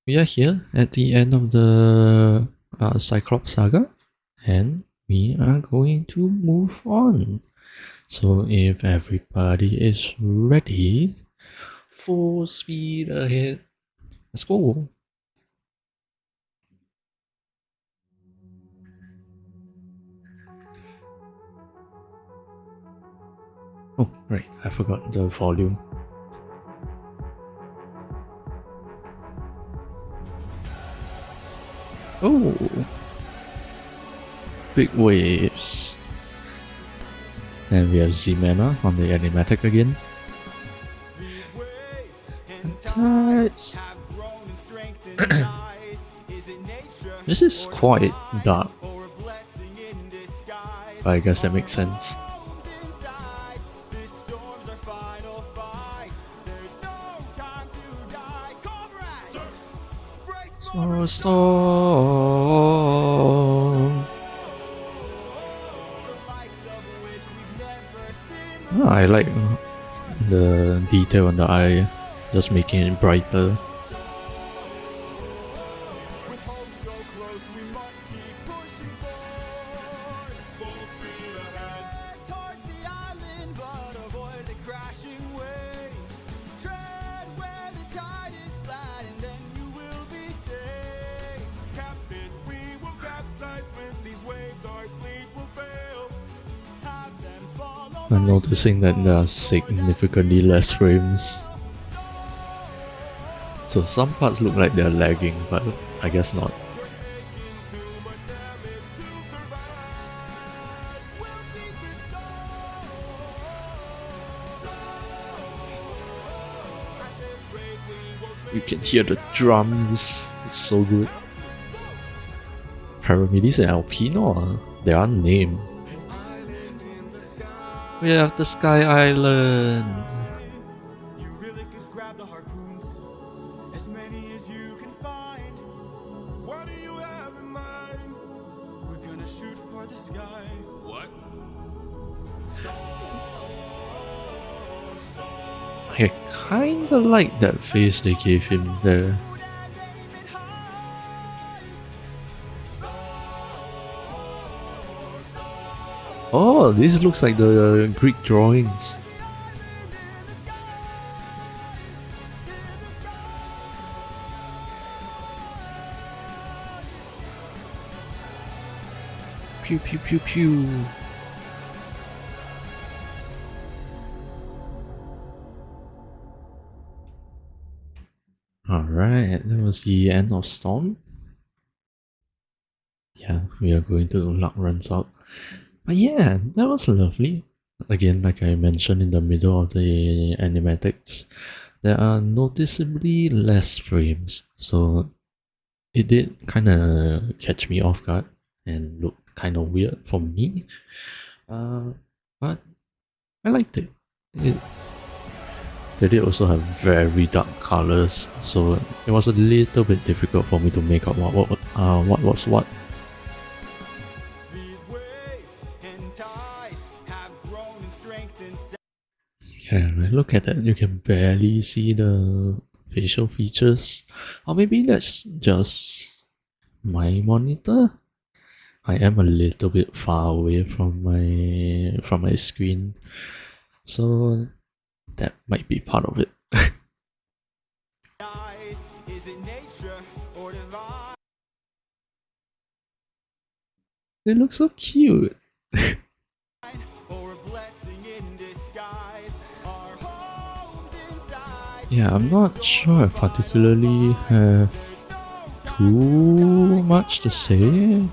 we are here at the end of the Cyclops saga, and we are going to move on. So if everybody is ready, full speed ahead. Let's go. Oh, right, I forgot the volume. Oh, big waves. And we have Z-Mana on the animatic again. And tides. This is quite dark, but I guess that makes sense. Storm. Oh, I like the detail on the eye, just making it brighter. I'm noticing that there are significantly less frames. So some parts look like they're lagging, but I guess not. You can hear the drums, it's so good. Paramedis and Alpino, they are named. We have the Sky Island. I kinda like that face they gave him there. Oh, this looks like the Greek drawings. Pew pew pew pew. Alright, that was the end of Storm. Yeah, we are going to luck runs out. But yeah, that was lovely. Again, like I mentioned in the middle of the animatics, there are noticeably less frames. So it did kind of catch me off guard and looked kind of weird for me. But I liked it. They did also have very dark colors, so it was a little bit difficult for me to make out what was what. Yeah, look at that, you can barely see the facial features. Or maybe that's just my monitor. I am a little bit far away from my screen, so that might be part of it. They look so cute. Yeah, I'm not sure I particularly have too much to say.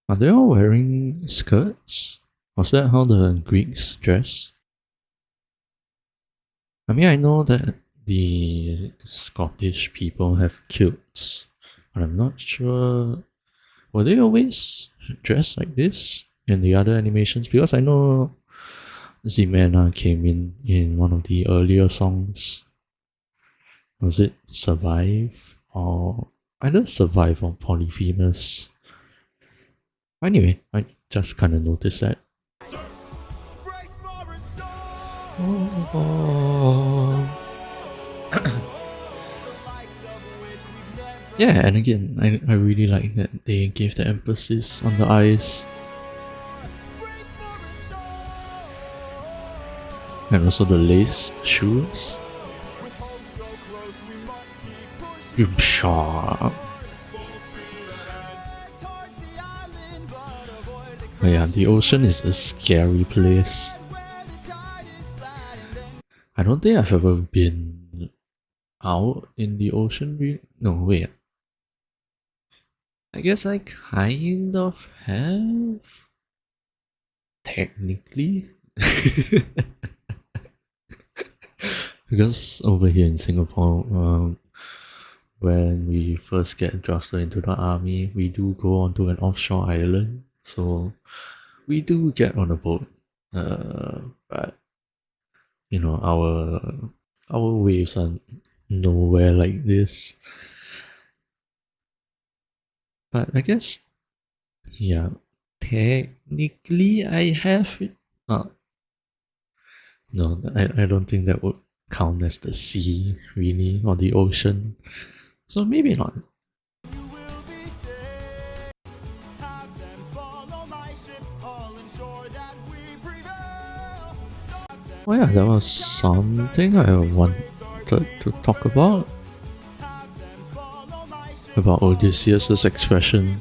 Are they all wearing skirts? Was that how the Greeks dress? I mean, I know that the Scottish people have kilts, but I'm not sure. Were they always dressed like this in the other animations? Because I know Z-Mana came in one of the earlier songs. Was it Survive? Or either Survive or Polyphemus? Anyway, I just kind of noticed that. Oh. Yeah, and again, I really like that they gave the emphasis on the eyes. And also the lace shoes. Pshaw. Oh yeah, the ocean is a scary place. I don't think I've ever been out in the ocean. No, wait. I guess I kind of have. Technically. Because over here in Singapore, when we first get drafted into the army, we do go onto an offshore island. So we do get on a boat. But you know, our waves are nowhere like this. But I guess, yeah, technically I have it. No, I don't think that would count as the sea, really, or the ocean. So maybe not. Oh yeah, that was something I wanted to talk about Odysseus' expression.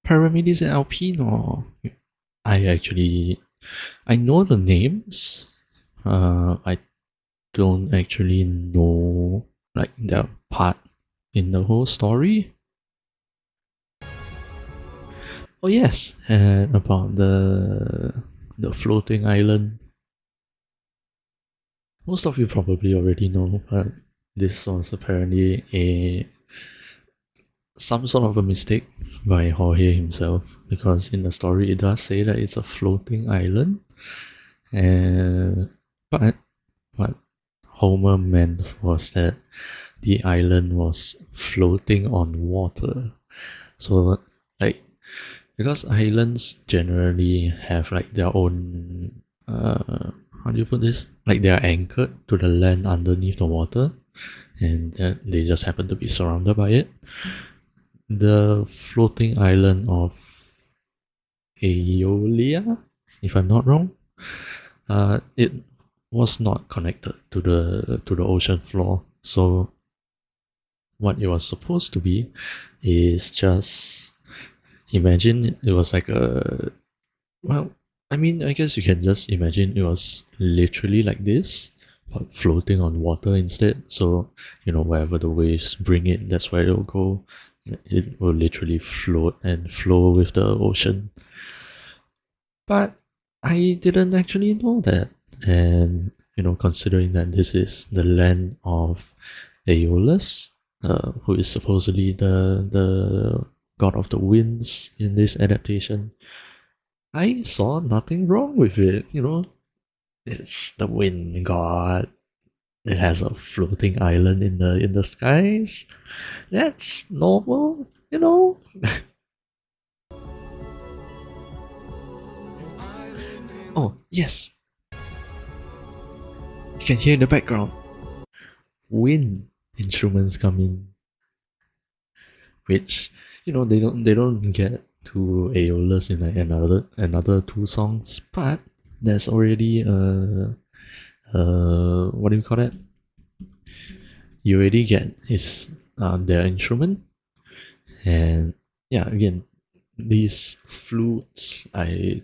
Paramides and Alpino. I know the names. I don't actually know like their part in the whole story. Oh yes, and about the floating island. Most of you probably already know, but this was apparently some sort of a mistake by Jorge himself, because in the story it does say that it's a floating island, and but what Homer meant was that the island was floating on water. So like, because islands generally have like their own how do you put this? Like they are anchored to the land underneath the water, and they just happen to be surrounded by it. The floating island of Aeolia, if I'm not wrong, it was not connected to the ocean floor. So what it was supposed to be is just, imagine it was like a, well, I mean, I guess you can just imagine it was literally like this, but floating on water instead. So, you know, wherever the waves bring it, that's where it will go. It will literally float and flow with the ocean. But I didn't actually know that. And, you know, considering that this is the land of Aeolus, who is supposedly the god of the winds in this adaptation, I saw nothing wrong with it. You know, it's the wind god. It has a floating island in the skies. That's normal, you know. Oh yes, you can hear in the background wind instruments come in, which, you know, they don't get to Aeolus in like another two songs, but there's already what do you call that? You already get his their instrument, and yeah, again, these flutes, I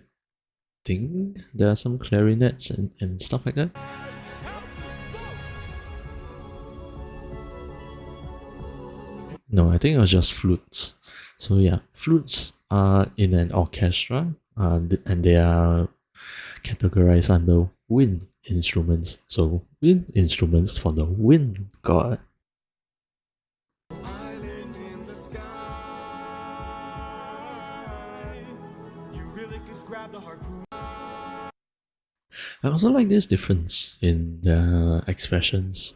think there are some clarinets and stuff like that. No, I think it was just flutes. So yeah, flutes are in an orchestra, and they are categorized under wind instruments. So wind instruments for the wind god. I also like this difference in the expressions.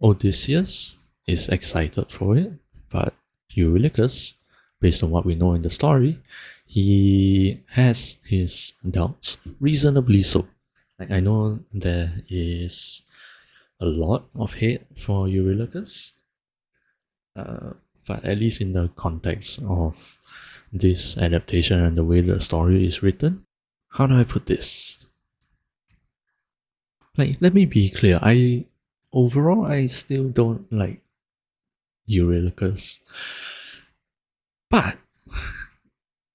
Odysseus is excited for it, but Eurylochus, based on what we know in the story, he has his doubts, reasonably so. Like, I know there is a lot of hate for Eurylochus, but at least in the context of this adaptation and the way the story is written, how do I put this? Like, let me be clear. Overall, I still don't like Eurylochus, but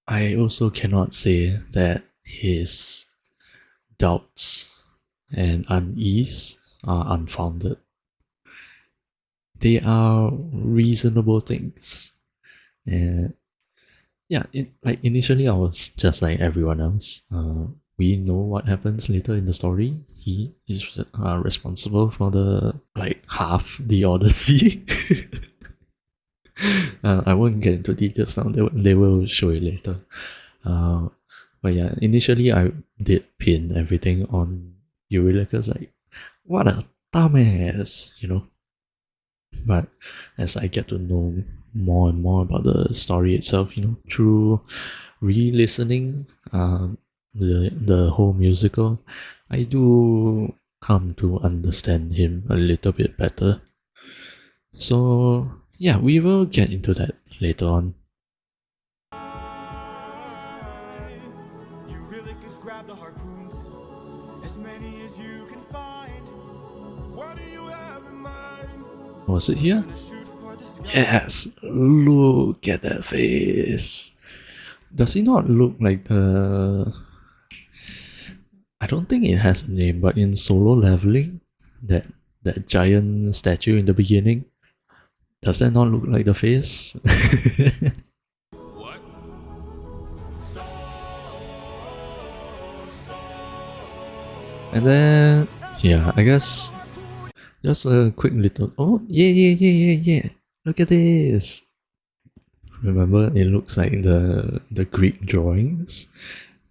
I also cannot say that his doubts and unease are unfounded. They are reasonable things. And yeah, like initially I was just like everyone else. We know what happens later in the story. He is responsible for the like half the Odyssey. I won't get into details now. They will show it later. But yeah, initially I did pin everything on Eurylochus, like, what a dumbass, you know. But as I get to know more and more about the story itself, you know, through re-listening the whole musical, I do come to understand him a little bit better. So yeah, we will get into that later on. You really just grab the harpoons, as many as you can find. What do you have in mind? Was it here? Gonna shoot for the sky. Yes, look at that face. Does he not look like the... I don't think it has a name, but in Solo Leveling, that giant statue in the beginning, does that not look like the face? What? And then, yeah, I guess just a quick little... Oh, yeah. Look at this. Remember, it looks like the Greek drawings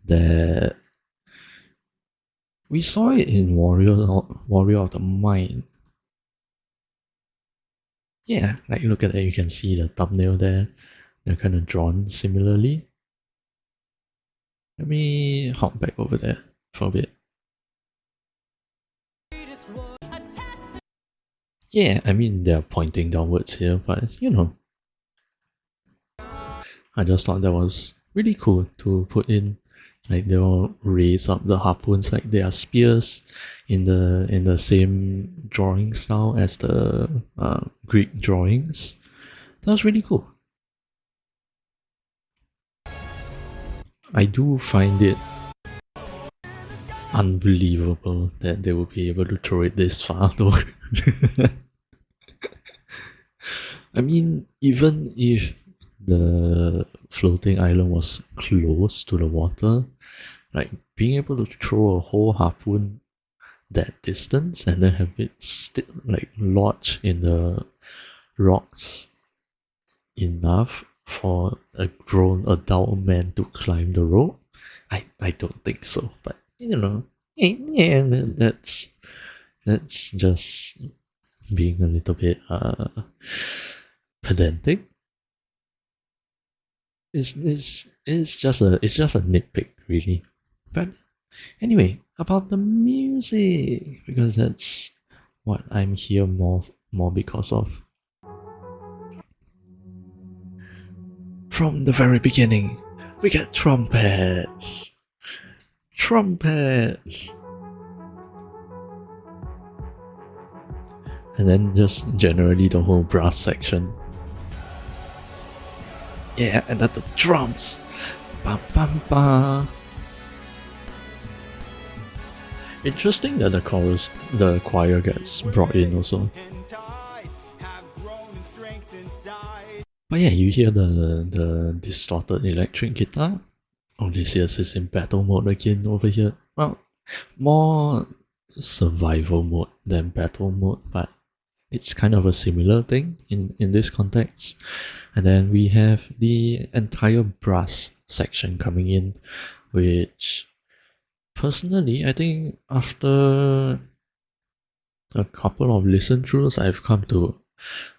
that we saw it in Warrior of the Mind. Yeah, like look at that, you can see the thumbnail there. They're kind of drawn similarly. Let me hop back over there for a bit. Yeah, I mean, they're pointing downwards here, but you know, I just thought that was really cool to put in. Like, they'll raise up the harpoons like they are spears in the same drawing style as the Greek drawings. That was really cool. I do find it unbelievable that they will be able to throw it this far though. I mean, even if the floating island was close to the water, like being able to throw a whole harpoon that distance and then have it like lodge in the rocks enough for a grown adult man to climb the rope, I don't think so. But you know, yeah, that's just being a little bit pedantic. It's just a nitpick, really. But anyway, about the music, because that's what I'm here more because of. From the very beginning, we get trumpets. Trumpets. And then just generally the whole brass section. Yeah, and then the drums. Bam bam bam. Interesting that the choir gets brought in also. But yeah, you hear the distorted electric guitar. Odysseus is in battle mode again over here. Well, more survival mode than battle mode, but it's kind of a similar thing in this context. And then we have the entire brass section coming in, which personally, I think after a couple of listen throughs, I've come to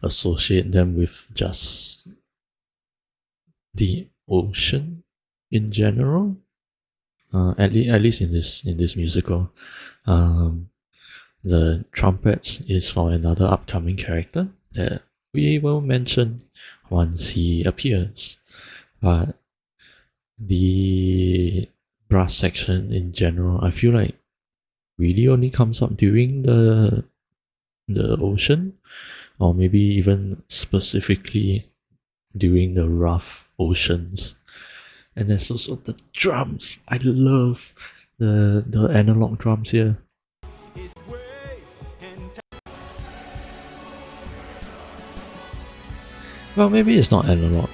associate them with just the ocean in general. At least in this musical, the trumpets is for another upcoming character that we will mention once he appears. But the brass section in general, I feel like really only comes up during the ocean, or maybe even specifically during the rough oceans. And there's also the drums. I love the analog drums here. His waves and Well, maybe it's not analog.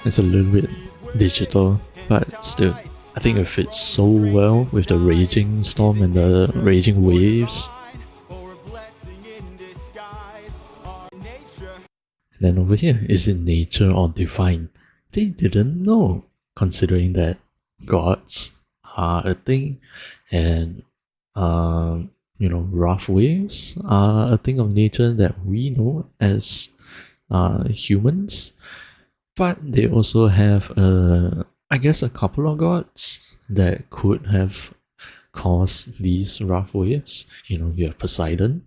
It's a little bit digital, but still, I think it fits so well with the raging storm and the raging waves. or a blessing in disguise. Our nature. And then over here, is it nature or divine? They didn't know, considering that gods are a thing, and rough waves are a thing of nature that we know as humans. But they also have, I guess, a couple of gods that could have caused these rough waves. You have Poseidon,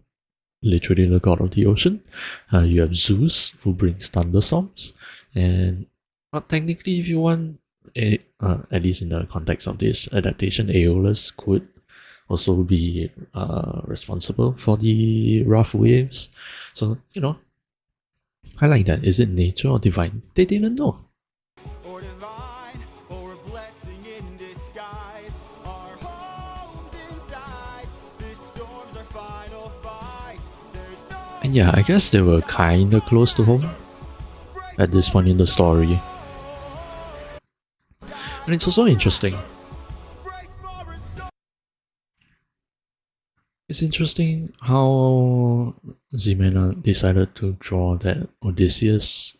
literally the god of the ocean. You have Zeus, who brings thunderstorms. And technically, if you want, at least in the context of this adaptation, Aeolus could also be responsible for the rough waves. So, I like that. Is it nature or divine? They didn't know. Or divine, or a blessing in disguise. Our homes inside. This storm's our final fight. There's no And yeah, I guess they were kinda close to home at this point in the story. And it's also interesting. grace for a storm. It's interesting how Ximena decided to draw that Odysseus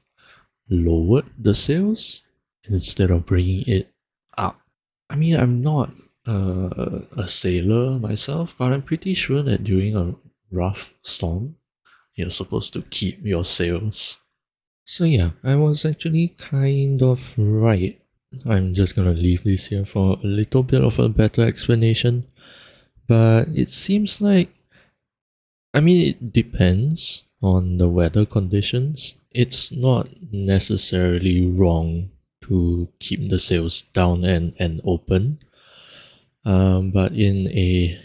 lowered the sails instead of bringing it up. I mean, I'm not a sailor myself, but I'm pretty sure that during a rough storm, you're supposed to keep your sails. So yeah, I was actually kind of right. I'm just gonna leave this here for a little bit of a better explanation. But it seems like, I mean, it depends on the weather conditions. It's not necessarily wrong to keep the sails down and open. But in a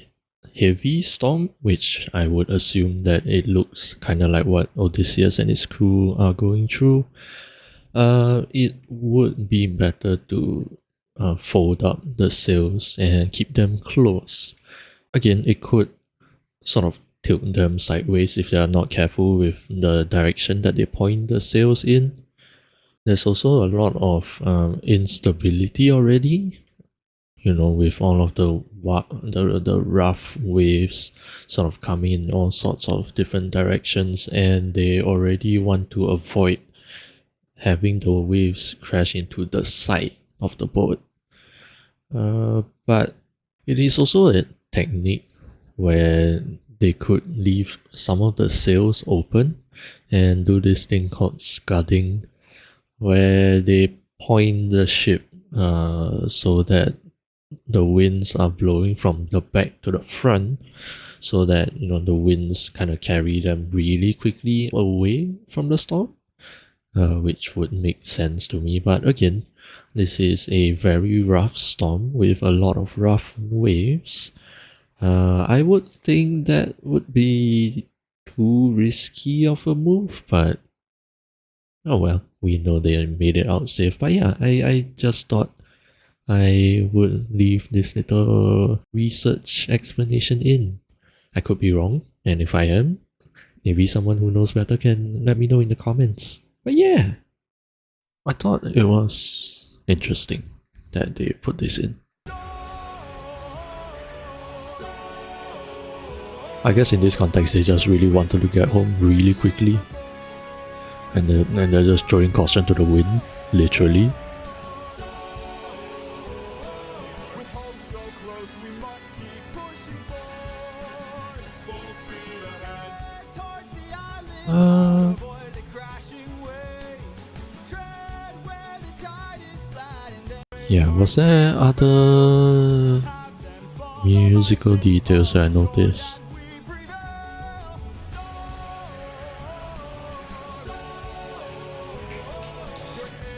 heavy storm, which I would assume that it looks kind of like what Odysseus and his crew are going through, it would be better to fold up the sails and keep them closed. Again, it could sort of tilt them sideways if they are not careful with the direction that they point the sails in. There's also a lot of instability already, with all of the rough waves sort of coming in all sorts of different directions, and they already want to avoid having the waves crash into the side of the boat. But it is also a technique where they could leave some of the sails open and do this thing called scudding, where they point the ship so that the winds are blowing from the back to the front, so that the winds kind of carry them really quickly away from the storm, which would make sense to me. But again, this is a very rough storm with a lot of rough waves. I would think that would be too risky of a move, but oh well, we know they made it out safe. But yeah, I just thought I would leave this little research explanation in. I could be wrong, and if I am, maybe someone who knows better can let me know in the comments. But yeah, I thought it was interesting that they put this in. I guess in this context, they just really wanted to get home really quickly. And they're just throwing caution to the wind, literally. With hope so close, we must keep pushing forward. Full speed ahead towards the island. Avoid the crashing waves. Yeah, was there other musical details that I noticed?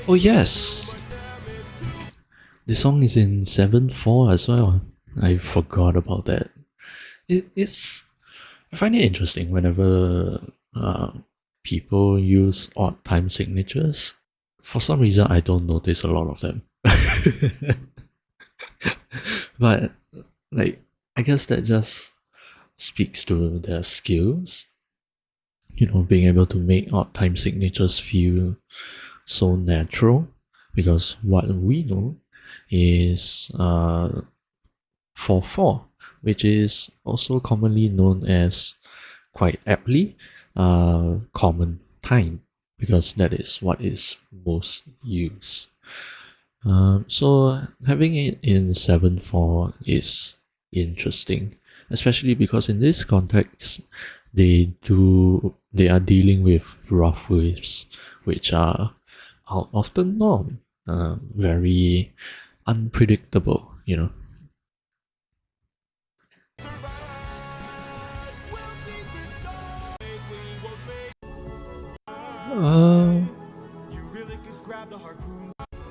Oh yes, the song is in 7/4 as well. I forgot about that. It's I find it interesting whenever people use odd time signatures. For some reason, I don't notice a lot of them. But like, I guess that just speaks to their skills. You know, being able to make odd time signatures feel so natural. Because what we know is 4/4, which is also commonly known as, quite aptly, common time, because that is what is most used. So having it in 7/4 is interesting, especially because in this context, they are dealing with rough waves, which are out of the norm, very unpredictable, you know. Uh,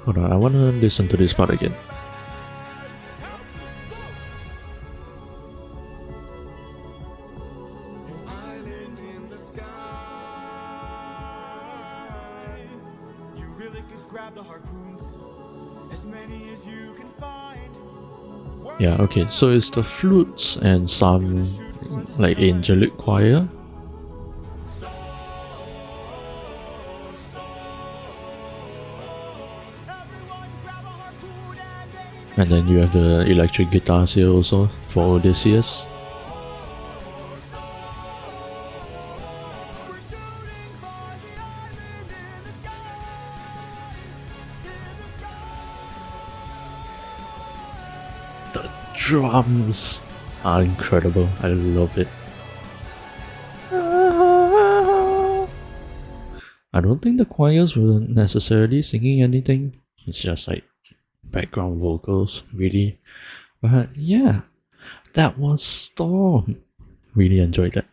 Hold on, I wanna listen to this part again. Island in the sky. You really just grab the harpoons, as many as you can find. Yeah, okay, so it's the flutes and some like angelic choir. Everyone grab a harpoon and aim it. And then you have the electric guitars here also for Odysseus. We're shooting for the island in the sky. In the sky. The drums are incredible. I love it. I don't think the choirs were necessarily singing anything. It's just like background vocals, really. But yeah, that was Storm. Really enjoyed that.